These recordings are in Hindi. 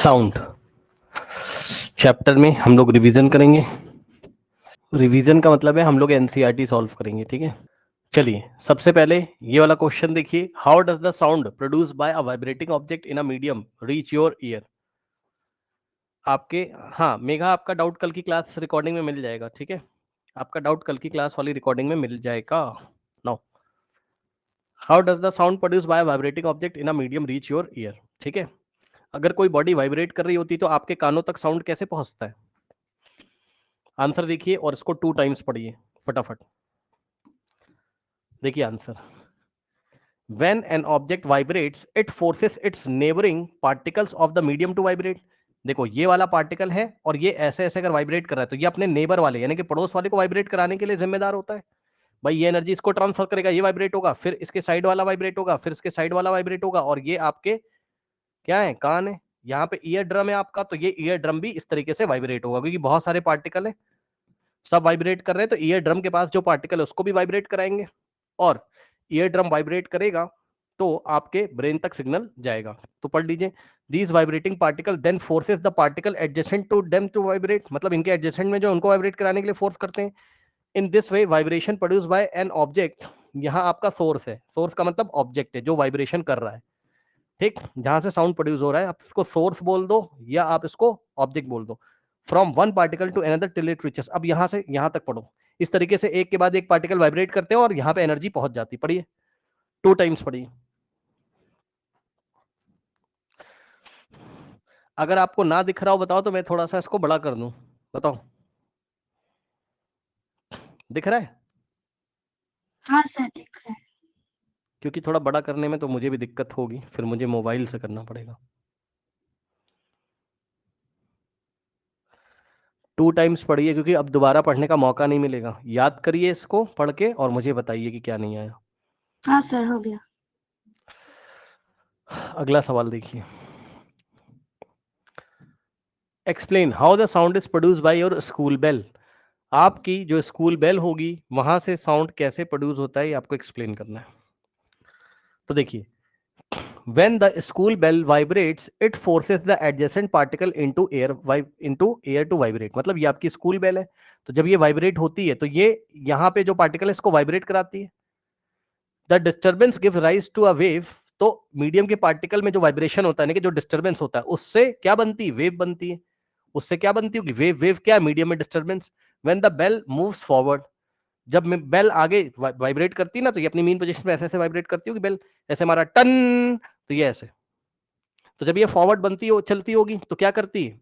साउंड चैप्टर में हम लोग रिवीजन करेंगे। रिवीजन का मतलब है हम लोग एनसीईआरटी सॉल्व करेंगे, ठीक है। चलिए सबसे पहले ये वाला क्वेश्चन देखिए, how does the sound produce by a vibrating object in a medium reach your year. आपके हाँ मेघा, आपका डाउट कल की क्लास रिकॉर्डिंग में मिल जाएगा, ठीक है। आपका डाउट कल की क्लास वाली रिकॉर्डिंग में मिल जाएगा। Now how does the sound produce by vibrating object in a medium reach your year, ठीक है। अगर कोई बॉडी वाइब्रेट कर रही होती तो आपके कानों तक साउंड कैसे पहुंचता है। आंसर देखिए और इसको 2 टाइम्स पढ़िए फटाफट। देखिए answer, when an object vibrates it forces its neighboring particles of the medium to vibrate। देखो ये वाला पार्टिकल है और ये ऐसे ऐसे अगर वाइब्रेट कर रहा है तो ये अपने नेबर वाले यानी कि पड़ोस वाले को वाइब्रेट कराने के लिए जिम्मेदार होता है। भाई ये एनर्जी इसको ट्रांसफर करेगा, ये वाइब्रेट होगा, फिर इसके साइड वाला वाइब्रेट होगा, फिर इसके साइड वाला वाइब्रेट होगा, और ये आपके क्या है, कान है। यहाँ पे ईयर ड्रम है आपका, तो ये ईयर ड्रम भी इस तरीके से वाइब्रेट होगा क्योंकि बहुत सारे पार्टिकल है, सब वाइब्रेट कर रहे हैं, तो ईयर ड्रम के पास जो पार्टिकल है उसको भी वाइब्रेट कराएंगे, और ईयर ड्रम वाइब्रेट करेगा तो आपके ब्रेन तक सिग्नल जाएगा। तो पढ़ लीजिए, these vibrating particle then forces the particle adjacent to them to vibrate, मतलब इनके एडजेसेंट में जो उनको वाइब्रेट कराने के लिए फोर्स करते हैं। In this way vibration produce by an object, यहाँ आपका सोर्स है, सोर्स का मतलब ऑब्जेक्ट है जो वाइब्रेशन कर रहा है, ठीक। जहां से साउंड प्रोड्यूस हो रहा है आप इसको सोर्स बोल दो या आप इसको ऑब्जेक्ट बोल दो। From one particle to another till it reaches, अब यहां से यहां तक पढ़ो। इस तरीके से एक के बाद एक पार्टिकल वाइब्रेट करते हैं और यहाँ पे एनर्जी पहुंच जाती। पढ़िए 2 टाइम्स पढ़िए। अगर आपको ना दिख रहा हो बताओ तो मैं थोड़ा सा इसको बड़ा कर दूं, बताओ दिख रहा है। हाँ सर दिख रहा है। क्योंकि थोड़ा बड़ा करने में तो मुझे भी दिक्कत होगी, फिर मुझे मोबाइल से करना पड़ेगा। 2 टाइम्स पढ़िए क्योंकि अब दोबारा पढ़ने का मौका नहीं मिलेगा। याद करिए इसको पढ़ के और मुझे बताइए कि क्या नहीं आया। हाँ सर हो गया। अगला सवाल देखिए, explain how the sound is produce by your school bell. आपकी जो स्कूल बेल होगी वहां से साउंड कैसे प्रोड्यूस होता है ये आपको एक्सप्लेन करना है। तो देखिए, when the school bell vibrates it forces the adjacent particle into air to vibrate, मतलब ये आपकी स्कूल बेल है, तो जब ये वाइब्रेट होती है तो ये यहाँ पे जो पार्टिकल है इसको वाइब्रेट कराती है। The disturbance give rise to a wave, तो मीडियम के पार्टिकल में जो वाइब्रेशन होता है ना कि जो डिस्टर्बेंस होता है उससे क्या बनती है, वेव बनती है। उससे क्या बनती होगी, वेव। वेव क्या है, मीडियम में disturbance. When the bell moves forward, जब बेल आगे वाइब्रेट करती है ना तो ये अपनी मीन पोजीशन पे ऐसे ऐसे वाइब्रेट करती होगी बेल, ऐसे हमारा टन, तो ये ऐसे। तो जब ये फॉरवर्ड बनती हो चलती होगी तो क्या करती है।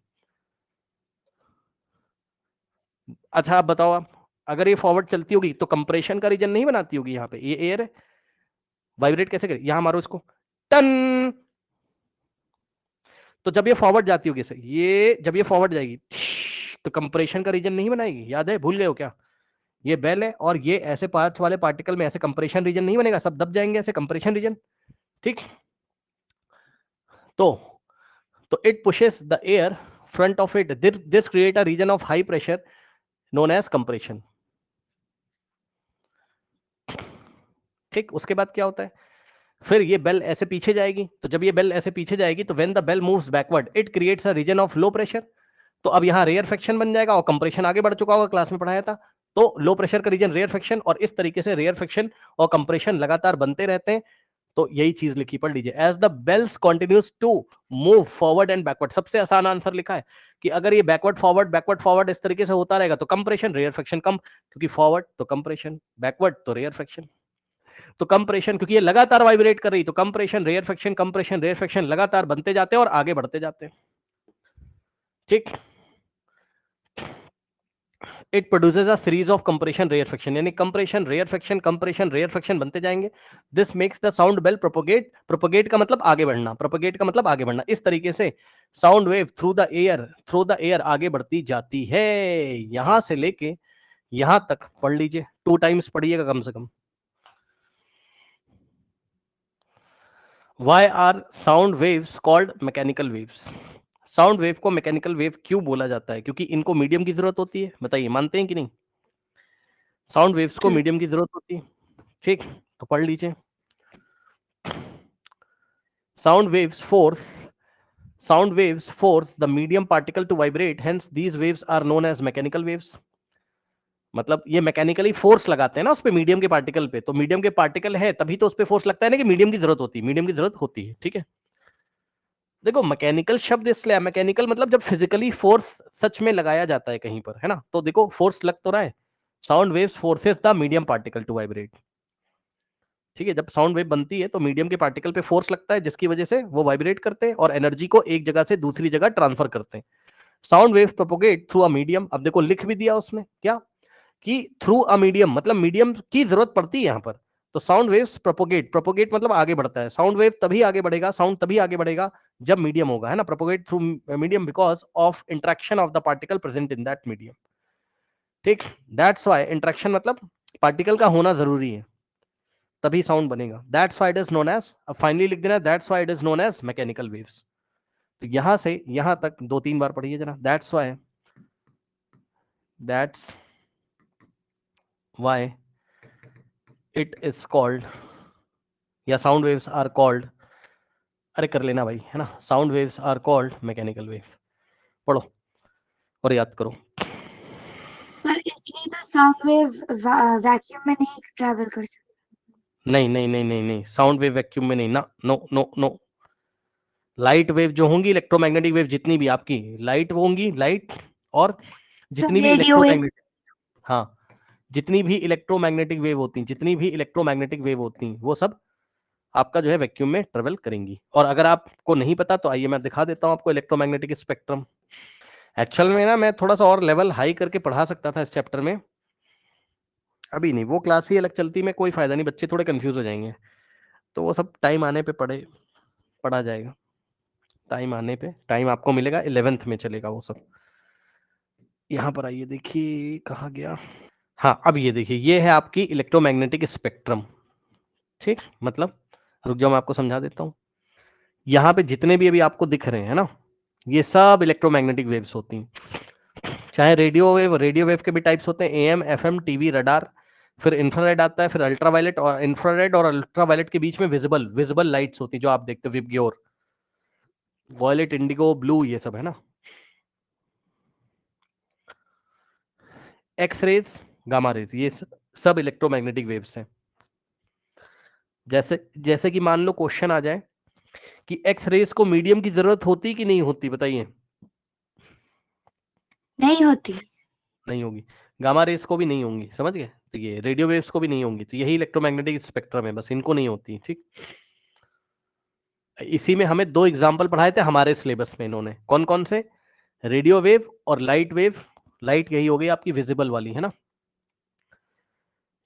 अच्छा आप बताओ, आप अगर ये फॉरवर्ड चलती होगी तो कंप्रेशन का रीजन नहीं बनाती होगी, यहाँ पे ये एयर है, वाइब्रेट कैसे करे, यहां मारो इसको, टन। तो जब ये फॉरवर्ड जाती होगी, ये जब ये फॉरवर्ड जाएगी तो कंप्रेशन का रीजन नहीं बनाएगी, याद है, भूल गए हो क्या। ये बेल है और ये ऐसे पार्ट्स वाले पार्टिकल में ऐसे कंप्रेशन रीजन नहीं बनेगा, सब दब जाएंगे ऐसे कंप्रेशन रीजन, ठीक। तो it pushes the air front of it, this create a region of high pressure known as compression, ठीक। उसके बाद क्या होता है, फिर ये बेल ऐसे पीछे जाएगी, तो जब ये बेल ऐसे पीछे जाएगी तो when the bell moves backward it creates a region of low pressure, तो अब यहाँ रेयर फ्रैक्शन बन जाएगा और कंप्रेशन आगे बढ़ चुका होगा, क्लास में पढ़ाया था। तो लो प्रेशर का रीजन रेयर फ्रैक्शन, और इस तरीके से रेयर फ्रैक्शन और कंप्रेशन लगातार बनते रहते हैं। तो यही चीज लिखी, पढ़ लीजिए, as the bells continues to move forward and backward. सबसे आसान आंसर लिखा है कि अगर ये बैकवर्ड फॉरवर्ड इस तरीके से होता रहेगा तो कंप्रेशन रेयर फ्रैक्शन कम, क्योंकि फॉरवर्ड तो कंप्रेशन, बैकवर्ड तो रेयर फ्रैक्शन। तो कंप्रेशन क्योंकि ये लगातार वाइब्रेट कर रही, तो कंप्रेशन रेयर फ्रैक्शन लगातार बनते जाते हैं और आगे बढ़ते जाते हैं, ठीक। It produces a series of compression rarefaction, यानी कंप्रेशन रेयर फ्रैक्शन बनते जाएंगे। This makes the sound bell propagate, propagate का मतलब आगे बढ़ना, प्रोपोगेट का मतलब आगे बढ़ना, इस तरीके से sound wave through the air आगे बढ़ती जाती है, यहां से लेके यहां तक। पढ़ लीजिए 2 टाइम्स पढ़िएगा कम से कम। Why are sound waves called mechanical waves? Sound wave को मैकेनिकल वेव क्यों बोला जाता है, क्योंकि इनको मीडियम की जरूरत होती है, बताइए मानते हैं कि नहीं। साउंड वेव्स को सर मीडियम की जरूरत होती है, ठीक। तो पढ़ लीजिए, sound waves force Sound waves force the medium particle to vibrate, hence these waves are known as mechanical waves. मतलब ये मैकेनिकली फोर्स लगाते हैं ना उस पे मीडियम के पार्टिकल पे, तो मीडियम के पार्टिकल है तभी तो उस पे फोर्स लगता है ना कि मीडियम की जरूरत होती है, मीडियम की जरूरत होती है, ठीक है। देखो मैकेनिकल शब्द इसलिए, मैकेनिकल मतलब जब फिजिकली फोर्स सच में लगाया जाता है कहीं पर, है ना, तो देखो फोर्स लग तो रहा है। Sound waves forces the medium particle to vibrate, ठीक है। जब साउंड वेव बनती है तो मीडियम के पार्टिकल पे फोर्स लगता है जिसकी वजह से वो वाइब्रेट करते हैं और एनर्जी को एक जगह से दूसरी जगह ट्रांसफर करते हैं। Sound wave propagate through a medium, अब देखो लिख भी दिया उसमें क्या कि थ्रू अ मीडियम, मतलब मीडियम की जरूरत पड़ती है यहाँ पर। तो साउंड वेव्स प्रोपोगेट, प्रोपोगेट मतलब आगे बढ़ता है, साउंड वेव तभी आगे बढ़ेगा, साउंड तभी आगे बढ़ेगा जब मीडियम होगा, है ना। Propagate through medium because of interaction of the particle present in that medium, ठीक। दैट्स व्हाई इंटरेक्शन मतलब पार्टिकल का होना जरूरी है, तभी साउंड बनेगा। That's why it is known as, अब फाइनली लिख देना, that's why it is known as mechanical waves. तो यहां से यहां तक 2-3 बार पढ़िए जरा, that's why it is called, या साउंड वेव्स आर कॉल्ड, अरे कर लेना भाई, है ना, sound waves are called mechanical wave. पढ़ो और याद करो। सर इसलिए तो साउंड वेव वैक्यूम में नहीं ट्रैवल कर सकती। नहीं नहीं नहीं नहीं नहीं, साउंड वेव वैक्यूम में नहीं ना, no no no. Light wave जो होंगी, इलेक्ट्रोमैग्नेटिक वेव जितनी भी आपकी लाइट होंगी, लाइट और सर जितनी भी रेडियो वेव। इलेक्ट्रोमैग्नेटिक, हाँ, जितनी भी इलेक्ट्रोमैग्नेटिक वेव होती हैं, जितनी भी इलेक्ट्रोमैग्नेटिक वेव होती हैं, वो सब आपका जो है वैक्यूम में ट्रेवल करेंगी। और अगर आपको नहीं पता तो आइए मैं दिखा देता हूं आपको इलेक्ट्रोमैग्नेटिक स्पेक्ट्रम। एक्चुअल में ना मैं थोड़ा सा और लेवल हाई करके पढ़ा सकता था इस चैप्टर में, अभी नहीं, वो क्लास ही अलग चलती में कोई फायदा नहीं, बच्चे थोड़े कंफ्यूज हो जाएंगे। तो वो सब टाइम आने पे पढ़ा जाएगा, टाइम आने पे, टाइम आपको मिलेगा 11th में चलेगा वो सब। यहाँ पर आइए, देखिए कहाँ गया, हाँ अब ये देखिए, ये है आपकी इलेक्ट्रोमैग्नेटिक स्पेक्ट्रम, ठीक। मतलब रुक जाओ मैं आपको समझा देता हूँ। यहाँ पे जितने भी अभी आपको दिख रहे हैं ना, ये सब इलेक्ट्रोमैग्नेटिक वेव्स होती हैं। चाहे रेडियो वेव के भी टाइप्स होते हैं, एएम, एफएम, टीवी, रडार, फिर इंफ्रारेड आता है, फिर अल्ट्रावायलेट, और इंफ्रारेड और अल्ट्रावायलेट के बीच में विजिबल लाइट्स होती है जो आप देखते हो, विबग्योर, वॉयलेट, इंडिगो, ब्लू, ये सब है ना। एक्स रेज, गामा रेज, ये सब इलेक्ट्रोमैग्नेटिक वेव्स हैं। जैसे जैसे कि मान लो क्वेश्चन आ जाए कि एक्स रेज को मीडियम की जरूरत होती कि नहीं होती, बताइए। नहीं होती। नहीं होगी। गामा रेस को भी नहीं होंगी, समझ गए, तो ये रेडियो वेव्स को भी नहीं होंगी, तो यही इलेक्ट्रोमैग्नेटिक स्पेक्ट्रम है, बस इनको नहीं होती, ठीक। इसी में हमें 2 एग्जाम्पल पढ़ाए थे हमारे सिलेबस में इन्होंने, कौन कौन से, रेडियो वेव और लाइट वेव। लाइट यही हो गई आपकी विजिबल वाली, है ना।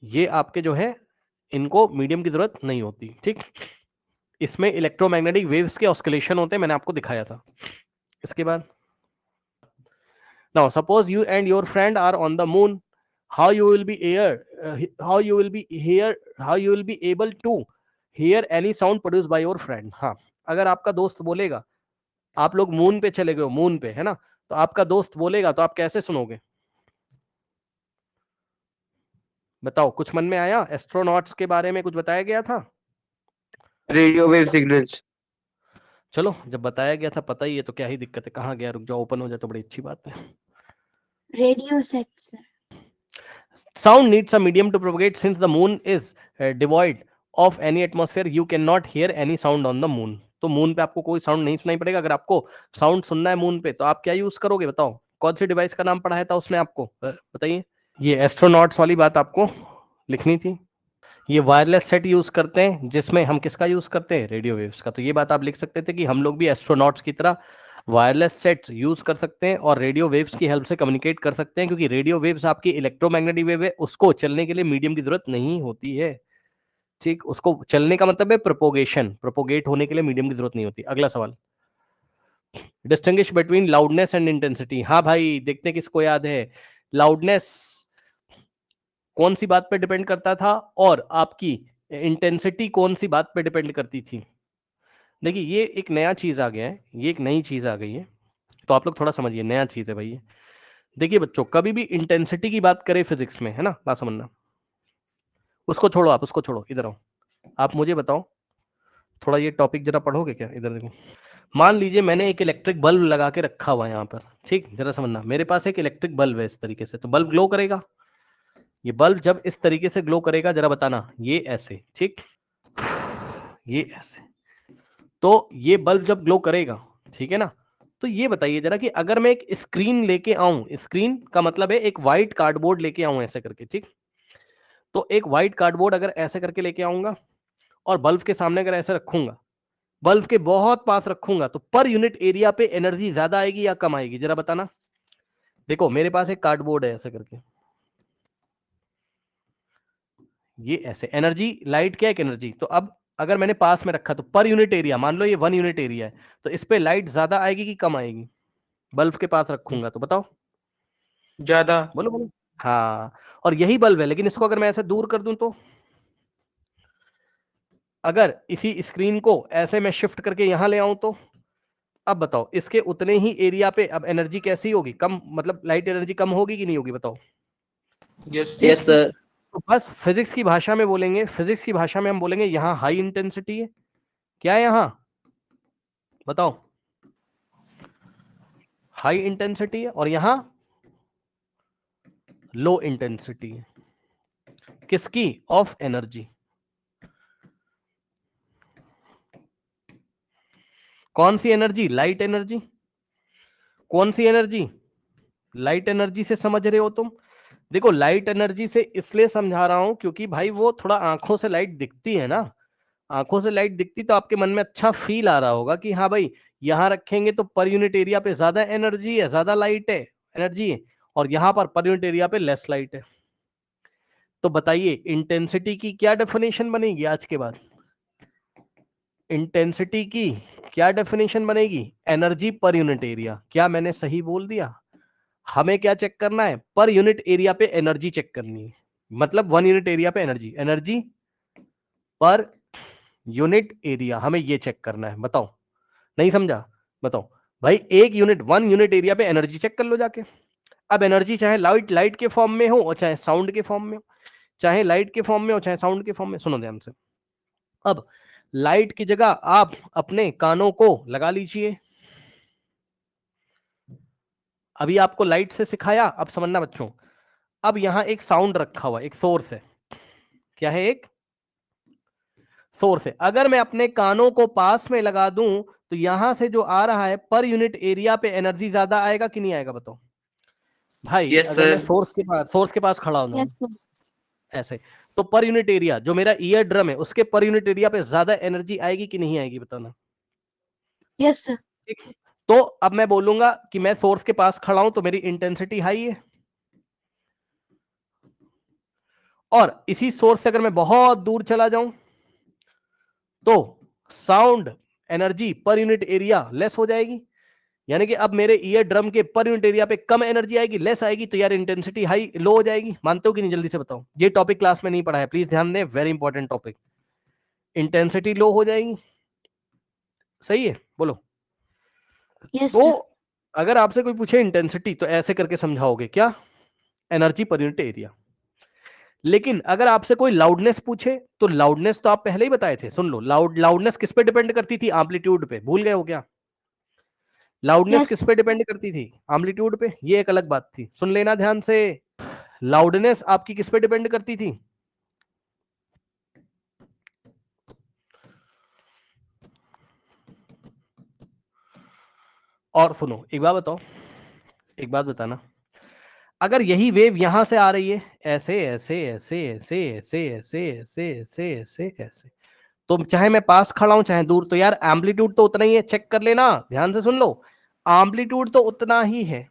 ये आपके जो है इनको मीडियम की जरूरत नहीं होती, ठीक। इसमें इलेक्ट्रोमैग्नेटिक वेव्स के ऑस्किलेशन होते हैं, मैंने आपको दिखाया था। इसके बाद now suppose you and your friend are on the moon, how you will be here how you will be here how you will be able to hear any sound produced by your friend। हाँ, अगर आपका दोस्त बोलेगा, आप लोग मून पे चले गए हो, मून पे, है ना, तो आपका दोस्त बोलेगा तो आप कैसे सुनोगे, बताओ, कुछ मन में आया, एस्ट्रोनॉट्स के बारे में कुछ बताया गया था। Radio wave signals. चलो जब बताया गया था पता ही है तो क्या ही दिक्कत है, कहाँ गया, रुक जाओ, ओपन हो जाए तो बड़ी अच्छी बात है। Radio set sir. Sound needs a medium to propagate, since the moon is devoid of any atmosphere, you cannot hear any sound on the moon। तो मून पे आपको कोई साउंड नहीं सुनाई पड़ेगा। अगर आपको साउंड सुनना है मून पे तो आप क्या यूज करोगे, बताओ, कौन सी डिवाइस का नाम पढ़ाया था उसने आपको, बताइए। ये एस्ट्रोनॉट्स वाली बात आपको लिखनी थी। ये वायरलेस सेट यूज करते हैं जिसमें हम किसका यूज करते हैं, रेडियो वेव्स का। तो ये बात आप लिख सकते थे कि हम लोग भी एस्ट्रोनॉट्स की तरह वायरलेस सेट्स यूज कर सकते हैं और रेडियो वेव्स की हेल्प से कम्युनिकेट कर सकते हैं, क्योंकि रेडियो वेव्स आपकी इलेक्ट्रोमैग्नेटिक वेव है, उसको चलने के लिए मीडियम की जरूरत नहीं होती है, ठीक। उसको चलने का मतलब है प्रोपोगेशन, प्रोपोगेट होने के लिए मीडियम की जरूरत नहीं होती। अगला सवाल, distinguish between loudness and intensity. हाँ भाई, देखते हैं किसको याद है। लाउडनेस कौन सी बात पे डिपेंड करता था और आपकी इंटेंसिटी कौन सी बात पे डिपेंड करती थी। देखिए ये एक नया चीज आ गया है, ये एक नई चीज आ गई है, तो आप लोग थोड़ा समझिए, नया चीज है भाई ये। देखिए बच्चों, कभी भी इंटेंसिटी की बात करें फिजिक्स में, है ना, बात समझना, उसको छोड़ो, आप उसको छोड़ो, इधर आओ, आप मुझे बताओ, थोड़ा ये टॉपिक जरा पढ़ोगे क्या, इधर देखो। मान लीजिए मैंने एक इलेक्ट्रिक बल्ब लगा के रखा हुआ है यहाँ पर, ठीक, जरा समझना, मेरे पास एक इलेक्ट्रिक बल्ब है इस तरीके से, तो बल्ब ग्लो करेगा। ये बल्ब जब इस तरीके से ग्लो करेगा, जरा बताना, ये ऐसे, ठीक, ये ऐसे, तो ये बल्ब जब ग्लो करेगा, ठीक है ना, तो ये बताइए जरा कि अगर मैं एक स्क्रीन लेके आऊं, स्क्रीन का मतलब है एक व्हाइट कार्डबोर्ड लेके आऊं ऐसे करके, ठीक, तो एक व्हाइट कार्डबोर्ड अगर ऐसे करके लेके आऊंगा और बल्ब के सामने अगर ऐसे रखूंगा, बल्ब के बहुत पास रखूंगा, तो पर यूनिट एरिया पे एनर्जी ज्यादा आएगी या कम आएगी, जरा बताना। देखो मेरे पास एक कार्डबोर्ड है ऐसे करके, ये ऐसे, एनर्जी, लाइट क्या है, एक एनर्जी, तो अब अगर मैंने पास में रखा तो पर यूनिट एरिया, मान लो ये 1 यूनिट एरिया है, तो इस पे लाइट ज्यादा आएगी कि कम आएगी, बल्ब के पास रखूंगा तो बताओ, ज्यादा। बोलो बोलो। हाँ, और यही बल्ब है, लेकिन इसको अगर मैं ऐसे दूर कर दूं तो, अगर इसी स्क्रीन को ऐसे मैं शिफ्ट करके यहां ले आऊं तो, अब बताओ इसके उतने ही एरिया पे अब एनर्जी कैसी होगी, कम, मतलब लाइट एनर्जी कम होगी कि नहीं होगी, बताओ। Yes yes sir. सर। तो बस फिजिक्स की भाषा में बोलेंगे, फिजिक्स की भाषा में हम बोलेंगे यहाँ हाई इंटेंसिटी है, क्या है यहाँ, बताओ, हाई इंटेंसिटी है, और यहाँ लो इंटेंसिटी है, किसकी, ऑफ एनर्जी, कौन सी एनर्जी, लाइट एनर्जी, कौन सी एनर्जी, लाइट एनर्जी से समझ रहे हो तुम। देखो लाइट एनर्जी से इसलिए समझा रहा हूं क्योंकि भाई वो थोड़ा आंखों से लाइट दिखती है ना, आंखों से लाइट दिखती तो आपके मन में अच्छा फील आ रहा होगा कि हाँ भाई यहां रखेंगे तो पर यूनिट एरिया पे ज्यादा एनर्जी है, ज्यादा लाइट है, एनर्जी है, और यहां पर यूनिट एरिया पे लेस लाइट है। तो बताइए इंटेंसिटी की क्या डेफिनेशन बनेगी आज के बाद, इंटेंसिटी की क्या डेफिनेशन बनेगी, एनर्जी पर यूनिट एरिया। क्या मैंने सही बोल दिया, हमें क्या चेक करना है, पर यूनिट एरिया पे एनर्जी चेक करनी है, मतलब 1 यूनिट एरिया पे energy, energy per unit area, हमें ये चेक करना है, बताओ, नहीं समझा, बताओ भाई, एक यूनिट 1 यूनिट एरिया पे एनर्जी चेक कर लो जाके। अब एनर्जी चाहे लाइट के फॉर्म में हो और चाहे साउंड के फॉर्म में हो, चाहे लाइट के फॉर्म में हो चाहे साउंड के फॉर्म में, सुनो ध्यान से, अब लाइट की जगह आप अपने कानों को लगा लीजिए, अभी आपको लाइट से सिखाया, अब समझना बच्चों, अब यहां एक साउंड रखा हुआ, एक सोर्स है, क्या है, एक सोर्स है, अगर मैं अपने कानों को पास में लगा दूं तो यहां से जो आ रहा है पर यूनिट एरिया पे एनर्जी ज्यादा आएगा कि नहीं आएगा, बताओ भाई। यस अगर मैं सर। सोर्स के पास खड़ा हो यस जाऊं सर। ऐसे, तो पर यूनिट एरिया जो मेरा ईयर ड्रम है उसके पर यूनिट एरिया पे ज्यादा एनर्जी आएगी कि नहीं आएगी, बताना। Yes sir. ठीक, तो अब मैं बोलूंगा कि मैं सोर्स के पास खड़ा हूं तो मेरी इंटेंसिटी हाई है, और इसी सोर्स से अगर मैं बहुत दूर चला जाऊं तो sound energy per unit area less हो जाएगी, यानी कि अब मेरे ईयर ड्रम के पर यूनिट एरिया पे कम एनर्जी आएगी, लेस आएगी, तो यार इंटेंसिटी हाई, लो हो जाएगी, मानते हो कि नहीं, जल्दी से बताओ, ये टॉपिक क्लास में नहीं पढ़ा है, प्लीज ध्यान दें, वेरी इंपॉर्टेंट टॉपिक, इंटेंसिटी लो हो जाएगी, सही है, बोलो। यस तो सर। अगर आपसे कोई पूछे इंटेंसिटी तो ऐसे करके समझाओगे, क्या, एनर्जी पर यूनिट एरिया। लेकिन अगर आपसे कोई लाउडनेस पूछे तो लाउडनेस तो आप पहले ही बताए थे, सुन लो, लाउडनेस किस पे डिपेंड करती थी, एम्पलीट्यूड पे, भूल गए हो क्या, लाउडनेस यस। किस पे डिपेंड करती थी, एम्पलीट्यूड पे, ये एक अलग बात थी, सुन लेना ध्यान से, लाउडनेस आपकी किस पे डिपेंड करती थी, और सुनो एक बात बताओ, एक बात बताना, अगर यही वेव यहां से आ रही है ऐसे ऐसे ऐसे ऐसे ऐसे ऐसे ऐसे ऐसे ऐसे ऐसे, तो चाहे मैं पास खड़ा हूं चाहे दूर, तो यार एम्पलीट्यूड तो उतना ही है, चेक कर लेना, ध्यान से सुन लो, एम्पलीट्यूड तो उतना ही है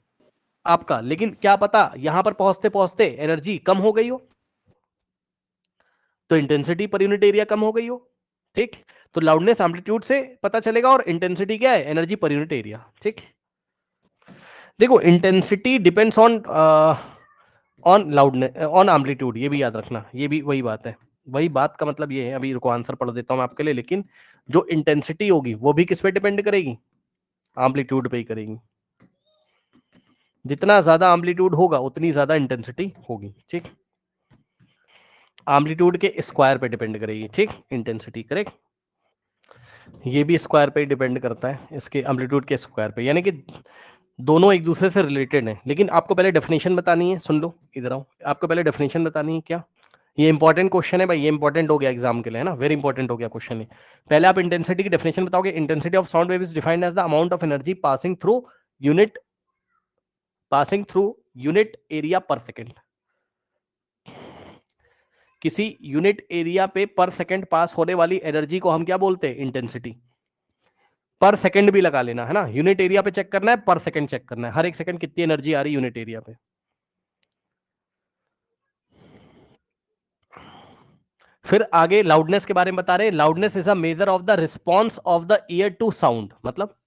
आपका, लेकिन क्या पता यहां पर पहुंचते पहुंचते एनर्जी कम हो गई हो, तो इंटेंसिटी पर यूनिट एरिया कम हो गई हो, ठीक, तो लाउडनेस एम्पलीट्यूड से पता चलेगा, और इंटेंसिटी क्या है, एनर्जी पर यूनिट एरिया, ठीक। देखो intensity depends on loudness, on amplitude, ये भी याद रखना, ये भी वही बात है, वही बात का मतलब ये है, अभी रुको आंसर पढ़ देता हूं आपके लिए, लेकिन जो इंटेंसिटी होगी वो भी किस पे डिपेंड करेगी, एम्पलीट्यूड पे ही करेगी, जितना ज्यादा एम्पलीट्यूड होगा उतनी ज्यादा इंटेंसिटी होगी, ठीक, एम्पलीट्यूड के स्क्वायर पे डिपेंड करेगी, ठीक, इंटेंसिटी, करेक्ट। ये भी स्क्वायर पे ही डिपेंड करता है, इसके एम्पलीट्यूड के स्क्वायर पे, यानी कि दोनों एक दूसरे से रिलेटेड हैं। लेकिन आपको पहले डेफिनेशन बतानी है, सुन लो इधर आओ, आपको पहले डेफिनेशन बतानी है क्या। ये इंपॉर्टेंट क्वेश्चन है भाई, ये इंपॉर्टेंट हो गया एग्जाम के लिए, है ना, वेरी इंपॉर्टेंट हो गया क्वेश्चन है। पहले आप इंटेंसिटी की डेफिनेशन बताओगे। Intensity of sound wave is defined as the amount of energy passing through unit area per second. किसी यूनिट एरिया पे पर सेकेंड पास होने वाली एनर्जी को हम क्या बोलते हैं, इंटेंसिटी। पर सेकंड भी लगा लेना, है ना, यूनिट एरिया पे चेक करना है, पर सेकंड चेक करना है, हर एक सेकंड कितनी एनर्जी आ रही है यूनिट एरिया पे। फिर आगे लाउडनेस के बारे में बता रहे हैं। Loudness is a measure of the response of the ear to sound. मतलब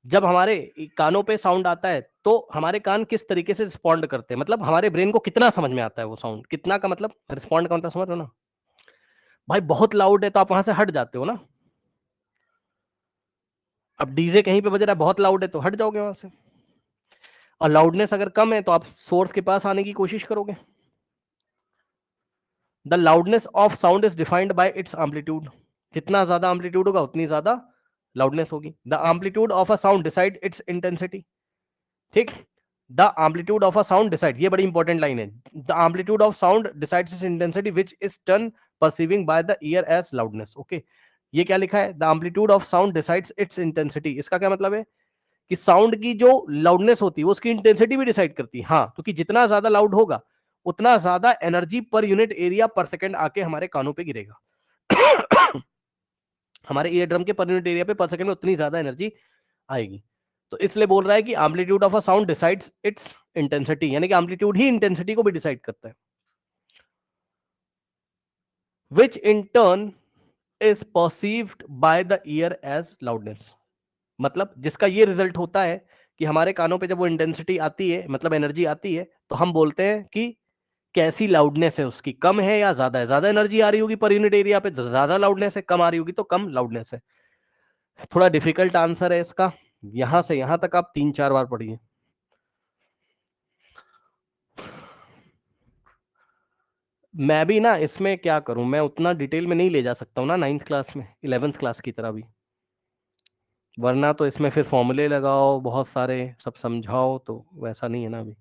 जब हमारे कानों पे साउंड आता है तो हमारे कान किस तरीके से रिस्पॉन्ड करते हैं, मतलब हमारे ब्रेन को कितना समझ में आता है वो साउंड। कितना का मतलब, रिस्पॉन्ड का मतलब समझ रहे हो ना भाई। बहुत लाउड है तो आप वहां से हट जाते हो ना। अब डीजे कहीं पे बज रहा है, बहुत लाउड है तो हट जाओगे वहां से। और लाउडनेस अगर कम है तो आप सोर्स के पास आने की कोशिश करोगे। The loudness of sound is defined by its amplitude. जितना ज्यादा एम्पलीट्यूड होगा उतनी ज्यादा लाउडनेस होगी। The amplitude of a sound decide its intensity. ठीक, the amplitude of a sound decide, ये बड़ी इंपॉर्टेंट लाइन है। The amplitude of sound decides its intensity which is turn perceiving by the ear as loudness. Okay, ये क्या लिखा है, the amplitude of sound decides its intensity. इसका क्या मतलब है कि साउंड की जो लाउडनेस होती है वो उसकी इंटेंसिटी भी डिसाइड करती है। हाँ, क्योंकि जितना ज्यादा लाउड होगा उतना ज्यादा एनर्जी पर यूनिट एरिया पर सेकंड आके हमारे कानों पे गिरेगा। हमारे ईयर ड्रम के पर यूनिट एरिया पे पर सेकंड में उतनी ज्यादा एनर्जी आएगी। तो इसलिए बोल रहा है कि amplitude of a sound decides its intensity, यानी कि एम्पलीट्यूड ही इंटेंसिटी को भी डिसाइड करता है। Which in turn is perceived by the ear as loudness. मतलब जिसका ये रिजल्ट होता है कि हमारे कानों पे जब वो इंटेंसिटी आती है, मतलब एनर्जी आती है, तो हम बोलते हैं कि कैसी लाउडनेस है उसकी, कम है या ज्यादा है। ज्यादा एनर्जी आ रही होगी पर यूनिट एरिया पे तो ज्यादा लाउडनेस है, कम आ रही होगी तो कम लाउडनेस है। थोड़ा डिफिकल्ट आंसर है इसका, यहां से यहां तक आप 3-4 बार पढ़िए। मैं भी ना इसमें क्या करूं, मैं उतना डिटेल में नहीं ले जा सकता हूं ना 9th क्लास में, 11th क्लास की तरह भी। वरना तो इसमें फिर फॉर्मूले लगाओ बहुत सारे, सब समझाओ, तो वैसा नहीं है ना अभी।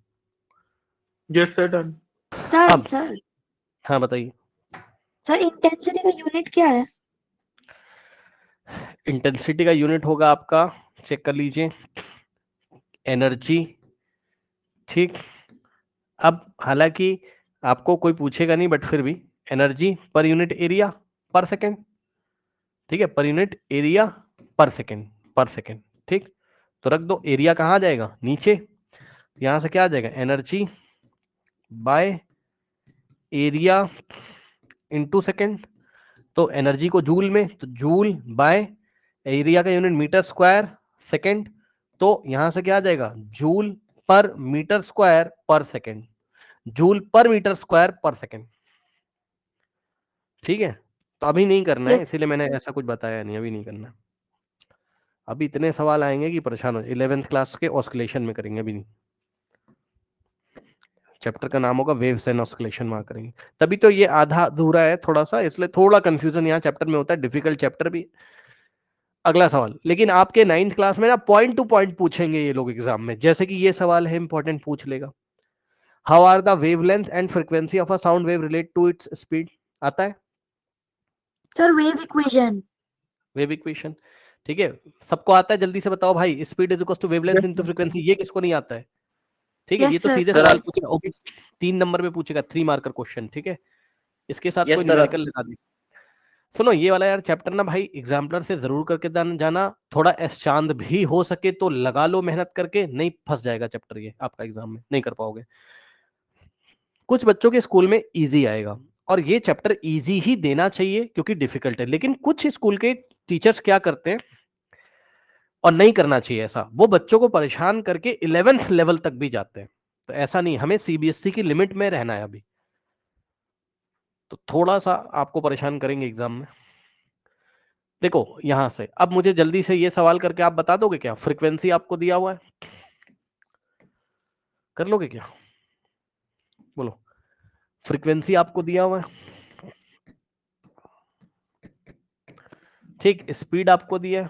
Yes, sir, done. सर अब सर हाँ बताइए। सर इंटेंसिटी का यूनिट क्या है? इंटेंसिटी का यूनिट होगा आपका, चेक कर लीजिए, एनर्जी। ठीक, अब हालांकि आपको कोई पूछेगा नहीं बट फिर भी, energy per unit area per second. ठीक है, per unit area per second, पर सेकेंड। ठीक, तो रख दो, एरिया कहाँ आ जाएगा, नीचे। यहां से क्या आ जाएगा, energy by area into second. तो एनर्जी को जूल में, तो जूल बाय एरिया का यूनिट मीटर स्क्वायर सेकेंड। तो यहां से क्या आ जाएगा, joule per metre square per second, joule per metre square per second. ठीक है, तो अभी नहीं करना है, यस इसीलिए मैंने ऐसा कुछ बताया नहीं, अभी नहीं करना है। अभी इतने सवाल आएंगे कि परेशान हो। 11th क्लास के ऑस्किलेशन में करेंगे, अभी नहीं। चैप्टर का नाम होगा वेव्स एंड ऑस्किलेशन, वहां करेंगे। तभी तो ये आधा अधूरा है थोड़ा सा, इसलिए थोड़ा कंफ्यूजन यहाँ चैप्टर में होता है, डिफिकल्ट चैप्टर भी। अगला सवाल, लेकिन आपके 9th क्लास में ना पॉइंट टू पॉइंट पूछेंगे ये लोग एग्जाम में, जैसे कि ये सवाल है इंपॉर्टेंट, पूछ लेगा। How are the wavelength and frequency of a sound wave relate to its speed. आता है sir, wave equation. Wave equation. ठीक है, सबको आता है, जल्दी से बताओ भाई। Speed is equal to wavelength Yes, into sir. Frequency, ये किसको नहीं आता है। ठीक है, ये यस तो सर। सीधे Sir, सवाल पूछेगा, वो भी 3 नंबर पे पूछेगा, 3 मार्कर क्वेश्चन। ठीक है, इसके साथ कोई yes, sir. न्यूमेरिकल लगा दे। सुनो, ये वाला यार चैप्टर ना भाई एग्जाम्पलर से जरूर करके जाना, थोड़ा एस चांद भी हो सके तो लगा लो मेहनत करके, नहीं फंस जाएगा चैप्टर ये आपका एग्जाम में, नहीं कर पाओगे। कुछ बच्चों के स्कूल में इजी आएगा, और ये चैप्टर इजी ही देना चाहिए क्योंकि डिफिकल्ट है। लेकिन कुछ स्कूल के टीचर्स क्या करते हैं, और नहीं करना चाहिए ऐसा, वो बच्चों को परेशान करके 11th लेवल तक भी जाते हैं। तो ऐसा नहीं, हमें सीबीएसई की लिमिट में रहना है अभी। तो थोड़ा सा आपको परेशान करेंगे एग्जाम में। देखो यहां से, अब मुझे जल्दी से ये सवाल करके आप बता दोगे क्या, फ्रीक्वेंसी आपको दिया हुआ है, कर लोगे क्या, बोलो। फ्रीक्वेंसी आपको दिया हुआ है, ठीक, स्पीड आपको दिया है,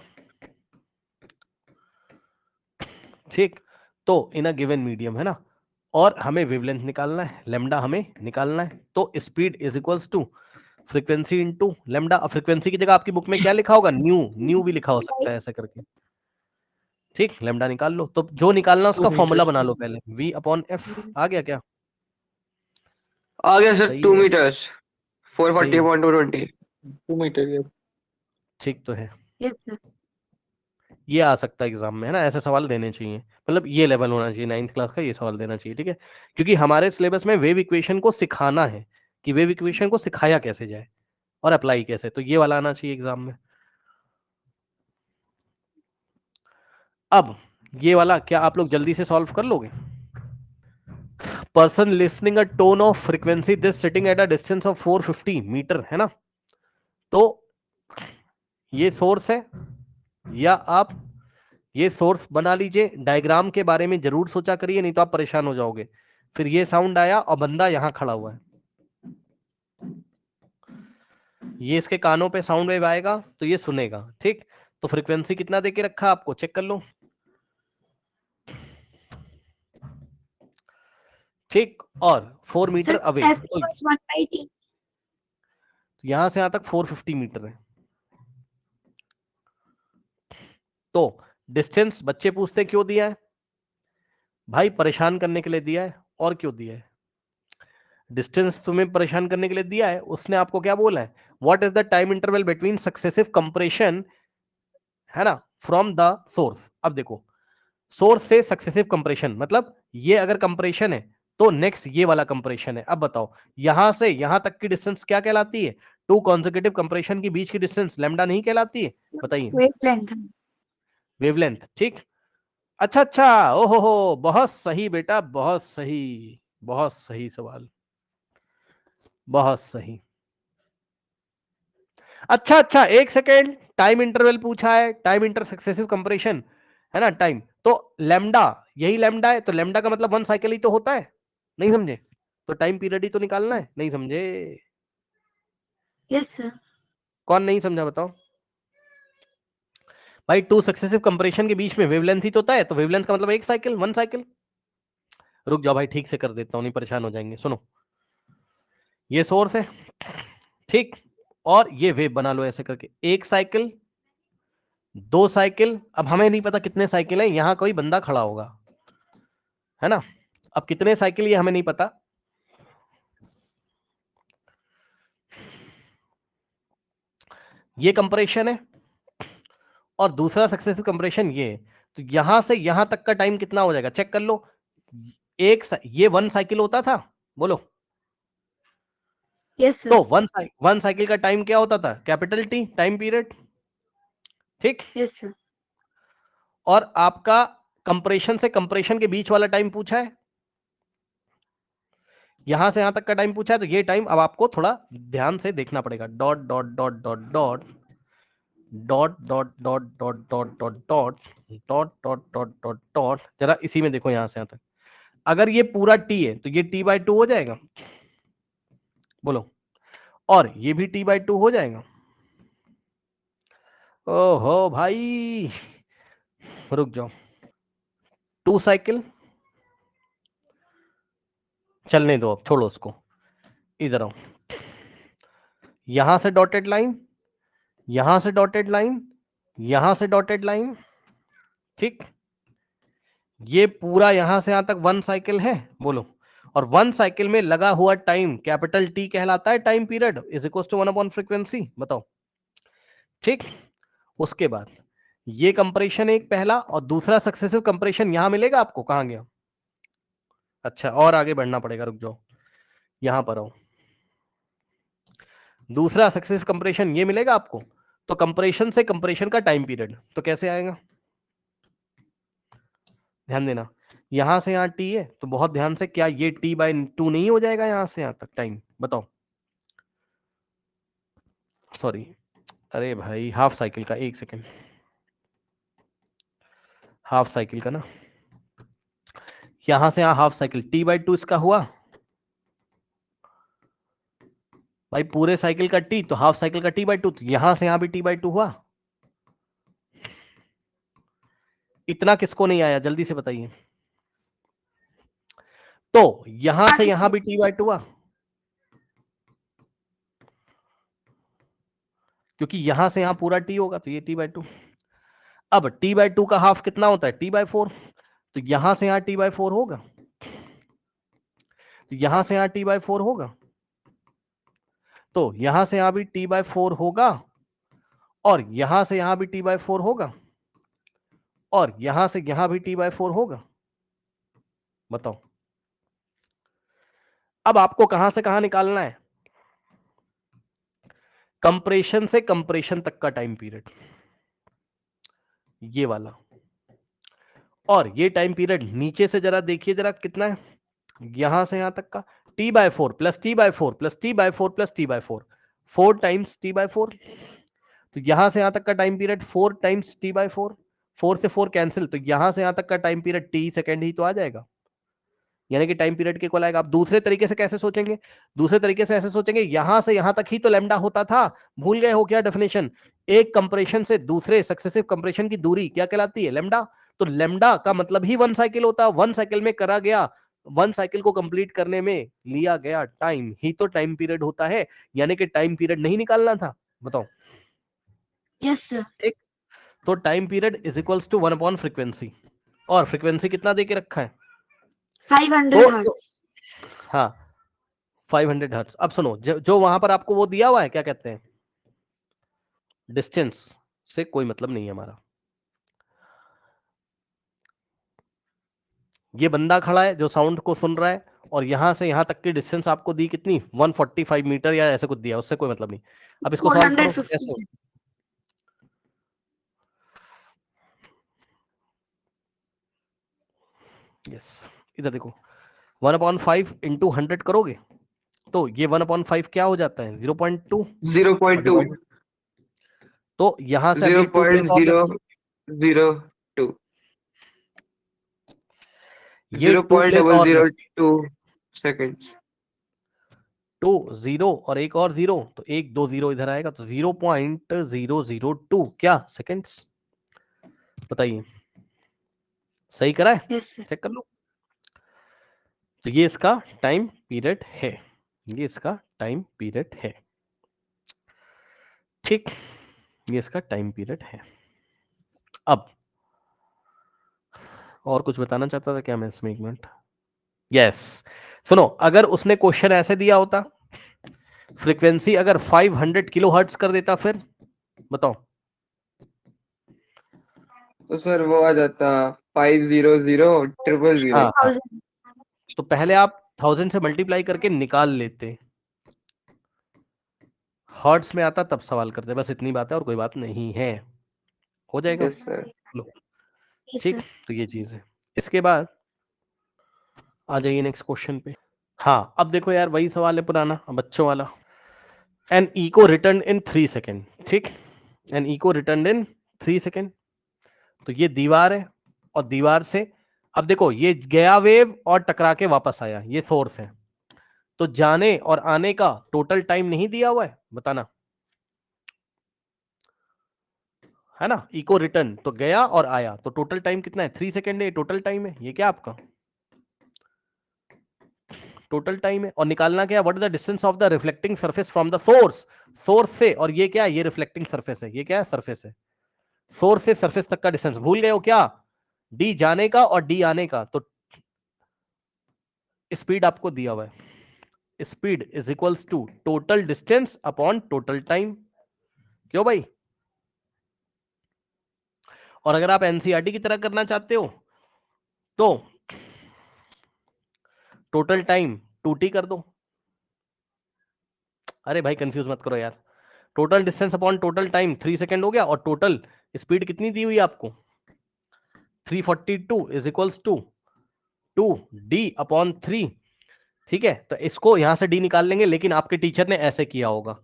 ठीक, तो इन अ गिवन मीडियम, है ना, और हमें वेवलेंथ निकालना है, लेमडा हमें निकालना है, तो speed is equals to frequency into lambda. Frequency की जगह आपकी बुक में क्या लिखा होगा, न्यू भी लिखा हो सकता है ऐसे करके, ठीक, लेमडा निकाल लो, तो जो निकालना उसका 2 फॉर्मूला meters. बना लो पहले, v अपॉन एफ। आ गया क्या? आ गया सर, सही 2 है, meters, सही 440/220। 2 meter, yeah. ठीक तो है, यस सर। ये आ सकता है एग्जाम में, है ना, ऐसे सवाल देने चाहिए, मतलब ये लेवल होना चाहिए 9th क्लास का, ये सवाल देना चाहिए, ठीक है, क्योंकि हमारे सिलेबस में वेव इक्वेशन को सिखाना है कि वेव इक्वेशन को सिखाया कैसे जाए और अप्लाई कैसे, तो ये वाला आना चाहिए एग्जाम में। अब ये वाला क्या आप लोग जल्दी से सॉल्व कर लोगे? Person listening a tone of frequency this sitting at a distance of 450 metre, है ना, तो ये सोर्स है, या आप ये सोर्स बना लीजिए, डायग्राम के बारे में जरूर सोचा करिए, नहीं तो आप परेशान हो जाओगे। फिर ये साउंड आया और बंदा यहां खड़ा हुआ है, ये इसके कानों पे साउंड वेव आएगा तो ये सुनेगा, ठीक, तो फ्रीक्वेंसी कितना देके रखा आपको, चेक कर लो, ठीक, और 4 मीटर सर अवे, F तो equals 1/t। यहां से यहां तक 450 मीटर है, तो डिस्टेंस बच्चे पूछते क्यों दिया है भाई, परेशान करने के लिए दिया है, और क्यों दिया है? डिस्टेंस तुम्हें परेशान करने के लिए दिया है, उसने आपको क्या बोला है, what is the time interval between successive compression, है ना, फ्रॉम द सोर्स। अब देखो, सोर्स से सक्सेसिव कंप्रेशन मतलब ये अगर कंप्रेशन है तो नेक्स्ट ये वाला कंप्रेशन है। अब बताओ, यहां से यहां तक की डिस्टेंस क्या कहलाती है, टू कॉन्सेक्यूटिव कंप्रेशन के बीच की डिस्टेंस लैम्डा नहीं कहलाती है? बताइए, वेवलेंथ। वेवलेंथ, ठीक, अच्छा अच्छा, ओहो हो, बहुत सही बेटा, बहुत सही, बहुत सही सवाल, बहुत सही। अच्छा अच्छा, एक सेकेंड, टाइम इंटरवल पूछा है, टाइम इंटर सक्सेसिव कंप्रेशन, है ना, टाइम, तो लैम्डा, यही लैम्डा है, तो लैम्डा का मतलब 1 साइकिल ही तो होता है, नहीं समझे, तो टाइम पीरियड ही तो निकालना है, नहीं समझे? Yes sir. कौन नहीं समझा बताओ भाई, टू सक्सेसिव कंप्रेशन के बीच में वेवलेंथ ही तो होता है, तो वेवलेंथ का मतलब 1 साइकिल, 1 साइकिल। रुक जाओ भाई, ठीक से कर देता हूं, नहीं परेशान हो जाएंगे, सुनो, ये सोर्स है, ठीक, और ये वेव बना लो ऐसे करके, 1 साइकिल, 2 साइकिल, अब हमें नहीं पता कितने साइकिल है, यहां कोई बंदा खड़ा होगा, है ना, अब कितने साइकिल ये हमें नहीं पता, ये कंप्रेशन है और दूसरा सक्सेसिव कंप्रेशन ये है, तो यहां से यहां तक का टाइम कितना हो जाएगा, चेक कर लो, ये 1 साइकिल होता था, बोलो, यस सर। तो 1 साइकिल का टाइम क्या होता था, कैपिटल टी, टाइम पीरियड, ठीक, यस सर। और आपका कंप्रेशन से कंप्रेशन के बीच वाला टाइम पूछा है, यहां से यहां तक का टाइम पूछा है, तो ये टाइम अब आपको थोड़ा ध्यान से देखना पड़ेगा, dot dot dot dot dot dot dot dot dot dot dot dot dot dot dot dot dot, जरा इसी में देखो यहां से यहां तक, अगर ये पूरा टी है तो ये t/2 हो जाएगा, बोलो, और ये भी t/2 हो जाएगा, ओहो भाई, रुक जाओ, 2 साइकिल, चलने दो, अब छोड़ो उसको, इधर आओ, यहां से डॉटेड लाइन, यहां से डॉटेड लाइन, यहां से डॉटेड लाइन, ठीक, ये पूरा यहां से यहां तक 1 साइकिल है, बोलो, और 1 साइकिल में लगा हुआ टाइम कैपिटल टी कहलाता है, time period is equal to 1 upon frequency, बताओ, ठीक, उसके बाद ये कंप्रेशन एक पहला, और दूसरा सक्सेसिव कंप्रेशन यहां मिलेगा आपको, कहां गया, अच्छा और आगे बढ़ना पड़ेगा, रुक जाओ, यहां पर आओ, दूसरा सक्सेसिव कंप्रेशन ये मिलेगा आपको, तो कंप्रेशन से कंप्रेशन का टाइम पीरियड तो कैसे आएगा, ध्यान देना, यहां से यहां टी है तो बहुत ध्यान से, क्या ये t/2 नहीं हो जाएगा यहां से यहां तक टाइम, बताओ, सॉरी, अरे भाई हाफ साइकिल का, एक सेकेंड, हाफ साइकिल का ना, यहां से यहां हाफ साइकिल, t/2 इसका हुआ भाई, पूरे साइकिल का t, तो हाफ साइकिल का t/2, तो यहां से यहां भी t/2 हुआ, इतना किसको नहीं आया, जल्दी से बताइए। तो यहां से यहां भी t/2 हुआ, क्योंकि यहां से यहां पूरा t होगा, तो ये t/2। अब t/2 का हाफ कितना होता है, t/4। तो यहां से यहां t/4 होगा, तो यहां से यहां t/4 होगा, तो यहां से यहां भी t/4 होगा, और यहां से यहां भी t/4 होगा, और यहां से यहां भी t/4 होगा। बताओ अब आपको कहां से कहां निकालना है, कंप्रेशन से कंप्रेशन तक का टाइम पीरियड, ये वाला। और ये टाइम पीरियड नीचे से जरा देखिए, जरा कितना है, यहां से यहां तक का t/4 plus t/4 plus t/4 plus t/4, 4 times t/4। तो यहां से यहां तक का टाइम पीरियड 4 टाइम्स t/4, 4 से 4 कैंसिल, तो यहां से यहां तक का टाइम पीरियड t सेकेंड ही तो आ जाएगा, यानी कि टाइम पीरियड के इक्वल आएगा। आप दूसरे तरीके से कैसे सोचेंगे, दूसरे तरीके से ऐसे सोचेंगे, यहां से यहां तक ही तो लैम्डा होता था, भूल गए हो क्या डेफिनेशन, एक कंप्रेशन से दूसरे सक्सेसिव कंप्रेशन की दूरी क्या कहलाती है, लैम्डा। तो लैम्डा का मतलब ही 1 साइकिल होता है, 1 साइकिल में करा गया, 1 साइकिल को कंप्लीट करने में लिया गया टाइम ही तो टाइम पीरियड होता है, यानी कि टाइम पीरियड नहीं निकालना था। बताओ। Yes sir. ठीक, तो time period is equals to 1 upon frequency, और फ्रीक्वेंसी कितना दे के रखा है, 500 हर्ट्ज। हाँ 500 हर्ट्ज। अब सुनो, जो वहां पर आपको वो दिया हुआ है, क्या कहते हैं, डिस्टेंस से कोई मतलब नहीं है हमारा। ये बंदा खड़ा है जो साउंड को सुन रहा है, और यहां से यहां तक की डिस्टेंस आपको दी कितनी, 145 मीटर या ऐसे कुछ दिया, उससे कोई मतलब नहीं। अब इसको सॉल्व करो कैसे। 450। यस, इधर देखो, 1/5 इंटू 100 करोगे तो ये 1/5 क्या हो जाता है, 0.2, 0.2 तो यहां से अभी 2 प्लेस और लगी, 0.002 ये 2 प्लेस और लगी, 0.002 सेकेंड्स। 2 0 और एक और 0, तो 1 2 0 इधर आएगा, तो 0.002 क्या सेकेंड्स। बताइए सही करा है, यस सर। चेक कर लो। तो ये इसका टाइम पीरियड है, ये इसका टाइम पीरियड है, ठीक, ये इसका टाइम पीरियड है। अब और कुछ बताना चाहता था क्या मैं इसमें, एक मिनट। यस, सुनो, अगर उसने क्वेश्चन ऐसे दिया होता, फ्रीक्वेंसी अगर 500 किलो हर्ट्ज कर देता, फिर बताओ। तो सर वो आ जाता 500,000,000। हाँ हाँ, तो पहले आप 1000 से मल्टीप्लाई करके निकाल लेते, हर्ट्ज में आता तब सवाल करते, बस इतनी बात है और कोई बात नहीं है, हो जाएगा। Yes sir. लो, ठीक, तो ये चीज है। इसके बाद आ जाइए नेक्स्ट क्वेश्चन पे। हाँ, अब देखो यार, वही सवाल है पुराना, बच्चों वाला। एन इको रिटर्न इन 3 सेकेंड, ठीक, एन इको रिटर्न इन 3 सेकेंड। तो ये दीवार है, और दीवार से अब देखो ये गया वेव और टकरा के वापस आया, ये सोर्स है, तो जाने और आने का टोटल टाइम नहीं दिया हुआ है, बताना, है ना। इको रिटर्न तो गया और आया, तो टोटल टाइम कितना है, 3 सेकेंड है, टोटल टाइम है, ये क्या आपका टोटल टाइम है। और निकालना क्या, what is the distance of the reflecting surface from the source, source से, और ये क्या है, ये रिफ्लेक्टिंग सरफेस है, ये क्या है, सरफेस है, सोर्स से सरफेस तक का डिस्टेंस, भूल गए हो क्या, डी जाने का और डी आने का। तो स्पीड आपको दिया हुआ है, speed is equals to total distance upon total time, क्यों भाई। और अगर आप एनसीईआरटी की तरह करना चाहते हो तो टोटल टाइम 2t कर दो। अरे भाई कंफ्यूज मत करो यार, total distance upon total time 3 second हो गया, और टोटल स्पीड कितनी दी हुई है आपको, 342 इज इक्वल्स टू 2d/3, ठीक है। तो इसको यहां से डी निकाल लेंगे, लेकिन आपके टीचर ने ऐसे किया होगा,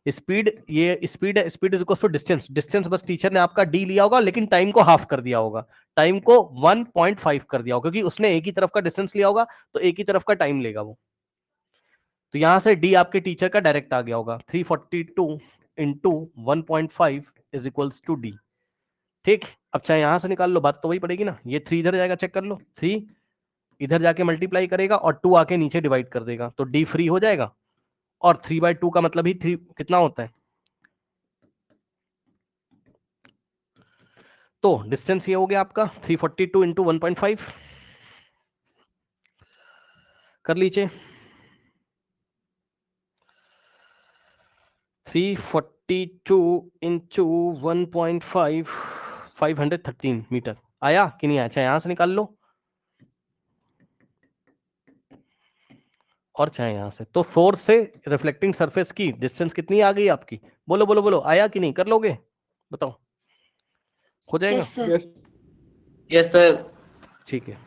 स्पीड, ये स्पीड है, speed is equal to distance, distance बस टीचर ने आपका डी लिया होगा, लेकिन टाइम को हाफ कर दिया होगा, टाइम को 1.5 कर दिया होगा, क्योंकि उसने एक ही तरफ का डिस्टेंस लिया होगा, तो एक ही तरफ का टाइम लेगा वो। तो यहां से डी आपके टीचर का डायरेक्ट आ गया होगा, 342 into 1.5 is equals to D, ठीक, अब चाहे यहां से निकाल लो, बात तो वही पड़ेगी ना। ये 3 इधर जाएगा, चेक कर लो, 3 इधर जाके मल्टीप्लाई करेगा और 2 आके नीचे डिवाइड कर देगा, तो डी फ्री हो जाएगा। और 3/2 का मतलब ही 3 कितना होता है, तो डिस्टेंस ये हो गया आपका 342 इंटू 1.5 कर लीजिए। 342 इंटू 1.5 513 मीटर आया कि नहीं आया, चाहे यहां से निकाल लो और चाहे यहां से। तो सोर्स से रिफ्लेक्टिंग सरफेस की डिस्टेंस कितनी आ गई आपकी, बोलो बोलो बोलो, आया कि नहीं, कर लोगे, बताओ, हो जाएगा। Yes sir. Yes. Yes sir. ठीक है।